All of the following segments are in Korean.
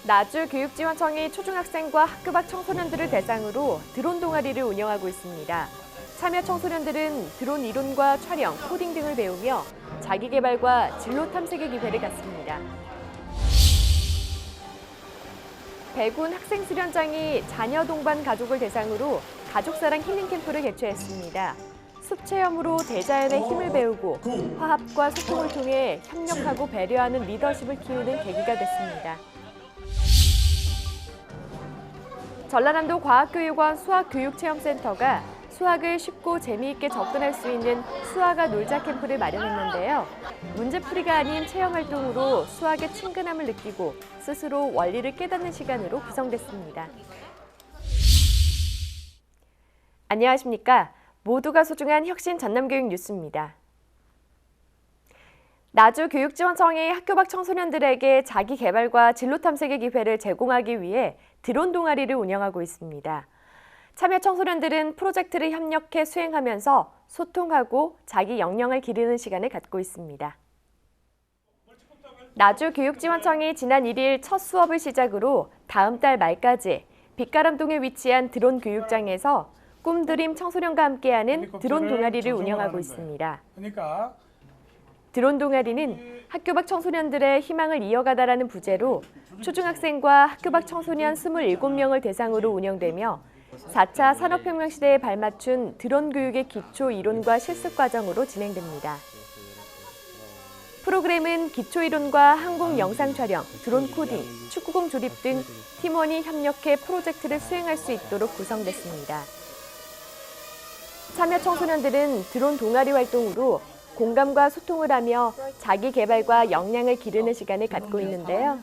나주교육지원청이 초중학생과 학교 밖 청소년들을 대상으로 드론 동아리를 운영하고 있습니다. 참여 청소년들은 드론 이론과 촬영, 코딩 등을 배우며 자기 개발과 진로 탐색의 기회를 갖습니다. 백운 학생수련장이 자녀 동반 가족을 대상으로 가족사랑 힐링 캠프를 개최했습니다. 숲 체험으로 대자연의 힘을 배우고 화합과 소통을 통해 협력하고 배려하는 리더십을 키우는 계기가 됐습니다. 전라남도 과학교육원 수학교육체험센터가 수학을 쉽고 재미있게 접근할 수 있는 수학아 놀자 캠프를 마련했는데요. 문제풀이가 아닌 체험활동으로 수학의 친근함을 느끼고 스스로 원리를 깨닫는 시간으로 구성됐습니다. 안녕하십니까? 모두가 소중한 혁신 전남교육 뉴스입니다. 나주교육지원청이 학교 밖 청소년들에게 자기 개발과 진로 탐색의 기회를 제공하기 위해 드론 동아리를 운영하고 있습니다. 참여 청소년들은 프로젝트를 협력해 수행하면서 소통하고 자기 역량을 기르는 시간을 갖고 있습니다. 나주교육지원청이 지난 1일 첫 수업을 시작으로 다음 달 말까지 빛가람동에 위치한 드론 교육장에서 꿈드림 청소년과 함께하는 드론 동아리를 운영하고 있습니다. 드론 동아리는 학교 밖 청소년들의 희망을 이어가다라는 부제로 초중학생과 학교 밖 청소년 27명을 대상으로 운영되며 4차 산업혁명 시대에 발맞춘 드론 교육의 기초 이론과 실습 과정으로 진행됩니다. 프로그램은 기초 이론과 항공 영상 촬영, 드론 코딩, 축구공 조립 등 팀원이 협력해 프로젝트를 수행할 수 있도록 구성됐습니다. 참여 청소년들은 드론 동아리 활동으로 공감과 소통을 하며 자기 개발과 역량을 기르는 시간을 갖고 있는데요.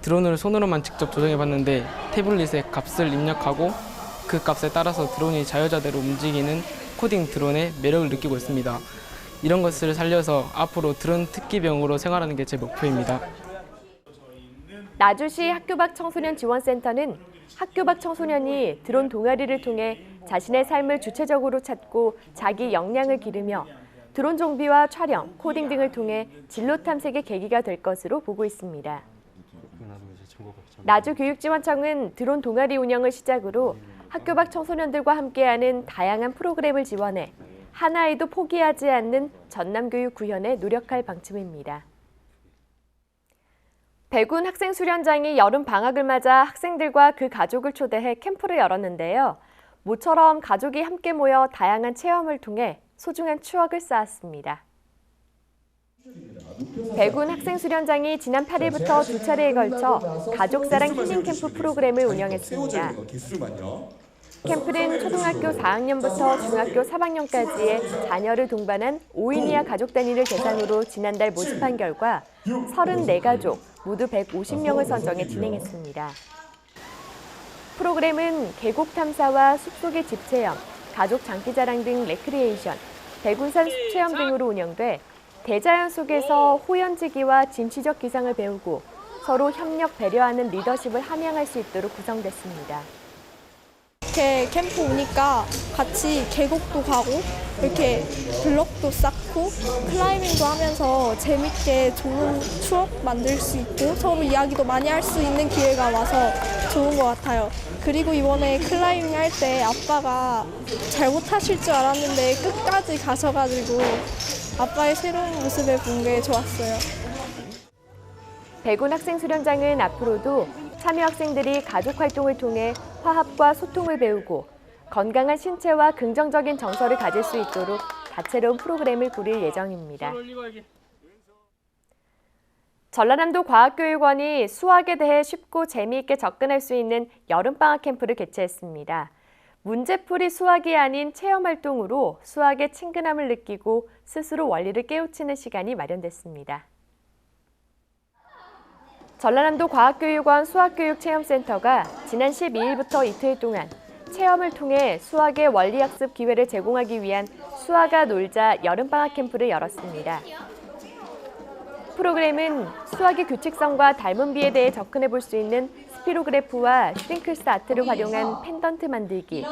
드론을 손으로만 직접 조정해봤는데 태블릿에 값을 입력하고 그 값에 따라서 드론이 자유자재로 움직이는 코딩 드론의 매력을 느끼고 있습니다. 이런 것을 살려서 앞으로 드론 특기병으로 생활하는 게 제 목표입니다. 나주시 학교 밖 청소년 지원센터는 학교 밖 청소년이 드론 동아리를 통해 자신의 삶을 주체적으로 찾고 자기 역량을 기르며 드론 정비와 촬영, 코딩 등을 통해 진로 탐색의 계기가 될 것으로 보고 있습니다. 나주교육지원청은 드론 동아리 운영을 시작으로 학교 밖 청소년들과 함께하는 다양한 프로그램을 지원해 하나에도 포기하지 않는 전남교육 구현에 노력할 방침입니다. 백운 학생수련장이 여름 방학을 맞아 학생들과 그 가족을 초대해 캠프를 열었는데요. 모처럼 가족이 함께 모여 다양한 체험을 통해 소중한 추억을 쌓았습니다. 백운 학생수련장이 지난 8일부터 두 차례에 걸쳐 가족사랑 힐링 캠프 프로그램을 운영했습니다. 캠프는 초등학교 4학년부터 중학교 3학년까지의 자녀를 동반한 5인 이하 가족 단위를 대상으로 지난달 모집한 결과 34가족, 모두 150명을 선정해 진행했습니다. 프로그램은 계곡 탐사와 숲속의 집 체험, 가족 장기자랑 등 레크리에이션, 백운산 숲 체험 등으로 운영돼 대자연 속에서 호연지기와 진취적 기상을 배우고 서로 협력 배려하는 리더십을 함양할 수 있도록 구성됐습니다. 이렇게 캠프 오니까 같이 계곡도 가고 이렇게 블럭도 쌓고 클라이밍도 하면서 재밌게 좋은 추억 만들 수 있고 서로 이야기도 많이 할 수 있는 기회가 와서 좋은 것 같아요. 그리고 이번에 클라이밍 할 때 아빠가 잘못하실 줄 알았는데 끝까지 가셔가지고 아빠의 새로운 모습을 본 게 좋았어요. 백운 학생수련장은 앞으로도 참여 학생들이 가족 활동을 통해 화합과 소통을 배우고 건강한 신체와 긍정적인 정서를 가질 수 있도록 다채로운 프로그램을 꾸릴 예정입니다. 전라남도 과학교육원이 수학에 대해 쉽고 재미있게 접근할 수 있는 여름방학 캠프를 개최했습니다. 문제풀이 수학이 아닌 체험활동으로 수학의 친근함을 느끼고 스스로 원리를 깨우치는 시간이 마련됐습니다. 전라남도 과학교육원 수학교육체험센터가 지난 12일부터 이틀 동안 체험을 통해 수학의 원리학습 기회를 제공하기 위한 수학아 놀자 여름방학 캠프를 열었습니다. 프로그램은 수학의 규칙성과 닮은 비에 대해 접근해 볼 수 있는 스피로그래프와 슈링클스 아트를 활용한 펜던트 만들기,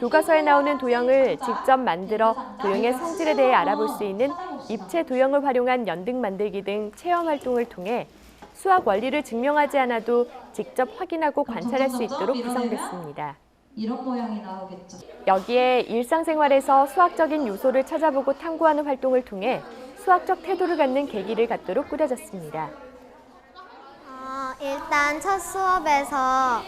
교과서에 나오는 도형을 직접 만들어 도형의 성질에 대해 알아볼 수 있는 입체 도형을 활용한 연등 만들기 등 체험 활동을 통해 수학 원리를 증명하지 않아도 직접 확인하고 관찰할 수 있도록 구성됐습니다. 이런 모양이 나오겠죠. 여기에 일상생활에서 수학적인 요소를 찾아보고 탐구하는 활동을 통해 수학적 태도를 갖는 계기를 갖도록 꾸려졌습니다. 일단 첫 수업에서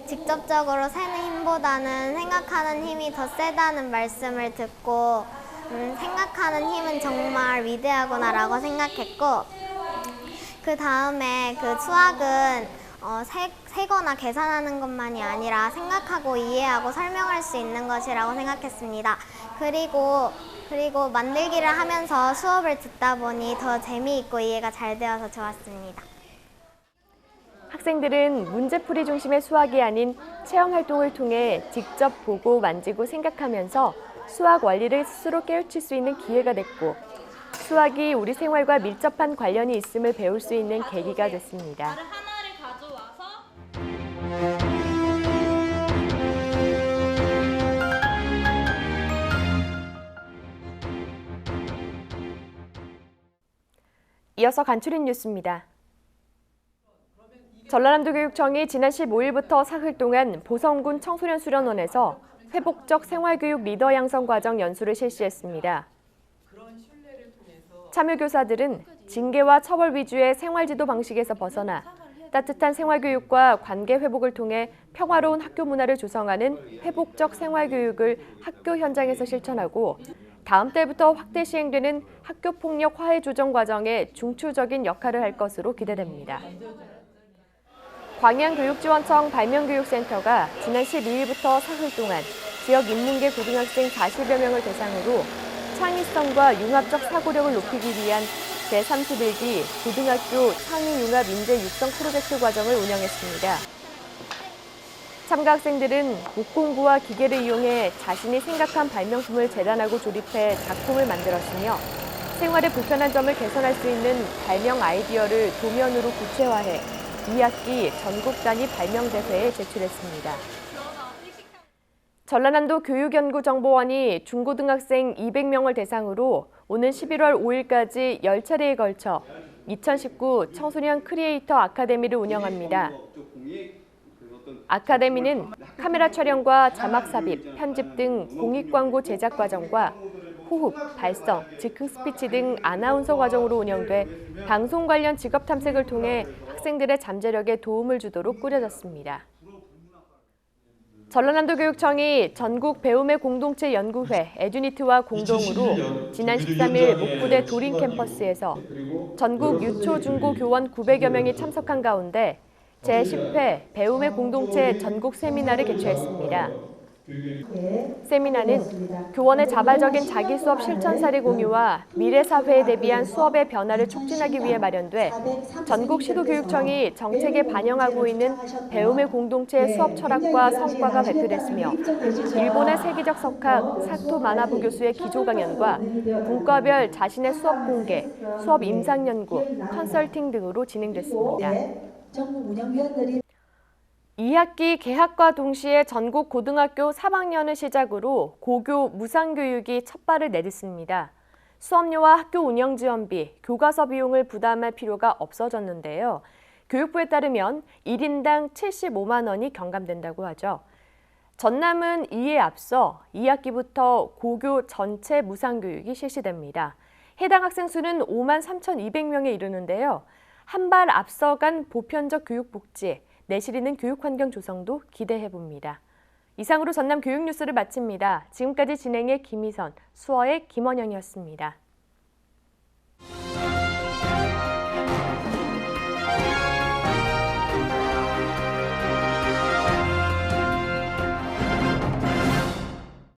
직접적으로 세는 힘보다는 생각하는 힘이 더 세다는 말씀을 듣고 생각하는 힘은 정말 위대하구나라고 생각했고, 그 다음에 그 수학은 세거나 계산하는 것만이 아니라 생각하고 이해하고 설명할 수 있는 것이라고 생각했습니다. 그리고 만들기를 하면서 수업을 듣다 보니 더 재미있고 이해가 잘 되어서 좋았습니다. 학생들은 문제풀이 중심의 수학이 아닌 체험활동을 통해 직접 보고 만지고 생각하면서 수학 원리를 스스로 깨우칠 수 있는 기회가 됐고, 수학이 우리 생활과 밀접한 관련이 있음을 배울 수 있는 계기가 됐습니다. 이어서 간추린 뉴스입니다. 전라남도교육청이 지난 15일부터 사흘 동안 보성군 청소년 수련원에서 회복적 생활교육 리더 양성 과정 연수를 실시했습니다. 참여교사들은 징계와 처벌 위주의 생활지도 방식에서 벗어나 따뜻한 생활교육과 관계 회복을 통해 평화로운 학교 문화를 조성하는 회복적 생활교육을 학교 현장에서 실천하고, 다음 달부터 확대 시행되는 학교폭력 화해 조정 과정에 중추적인 역할을 할 것으로 기대됩니다. 광양교육지원청 발명교육센터가 지난 12일부터 사흘 동안 지역 인문계 고등학생 40여 명을 대상으로 창의성과 융합적 사고력을 높이기 위한 제31기 고등학교 창의융합 인재 육성 프로젝트 과정을 운영했습니다. 참가 학생들은 목공구와 기계를 이용해 자신이 생각한 발명품을 재단하고 조립해 작품을 만들었으며, 생활의 불편한 점을 개선할 수 있는 발명 아이디어를 도면으로 구체화해 2학기 전국 단위 발명대회에 제출했습니다. 전라남도 교육연구정보원이 중고등학생 200명을 대상으로 오는 11월 5일까지 10차례에 걸쳐 2019 청소년 크리에이터 아카데미를 운영합니다. 아카데미는 카메라 촬영과 자막 삽입, 편집 등 공익광고 제작 과정과 호흡, 발성, 즉흥 스피치 등 아나운서 과정으로 운영돼 방송 관련 직업 탐색을 통해 학생들의 잠재력에 도움을 주도록 꾸려졌습니다. 전라남도교육청이 전국 배움의 공동체 연구회 에듀니트와 공동으로 지난 13일 목부대 도림 캠퍼스에서 전국 유초 중고 교원 900여 명이 참석한 가운데 제10회 배움의 공동체 전국 세미나를 개최했습니다. 세미나는 교원의 자발적인 자기 수업 실천 사례 공유와 미래 사회에 대비한 수업의 변화를 촉진하기 위해 마련돼 전국 시도교육청이 정책에 반영하고 있는 배움의 공동체의 수업 철학과 성과가 발표됐으며, 일본의 세계적 석학 사토 마나부 교수의 기조 강연과 분과별 자신의 수업 공개, 수업 임상 연구, 컨설팅 등으로 진행됐습니다. 2학기 개학과 동시에 전국 고등학교 3학년을 시작으로 고교 무상교육이 첫 발을 내딛습니다. 수업료와 학교 운영 지원비, 교과서 비용을 부담할 필요가 없어졌는데요. 교육부에 따르면 1인당 75만 원이 경감된다고 하죠. 전남은 이에 앞서 2학기부터 고교 전체 무상교육이 실시됩니다. 해당 학생 수는 5만 3,200명에 이르는데요. 한 발 앞서간 보편적 교육복지, 내실 있는 교육환경 조성도 기대해봅니다. 이상으로 전남 교육뉴스를 마칩니다. 지금까지 진행의 김희선, 수어의 김원영이었습니다.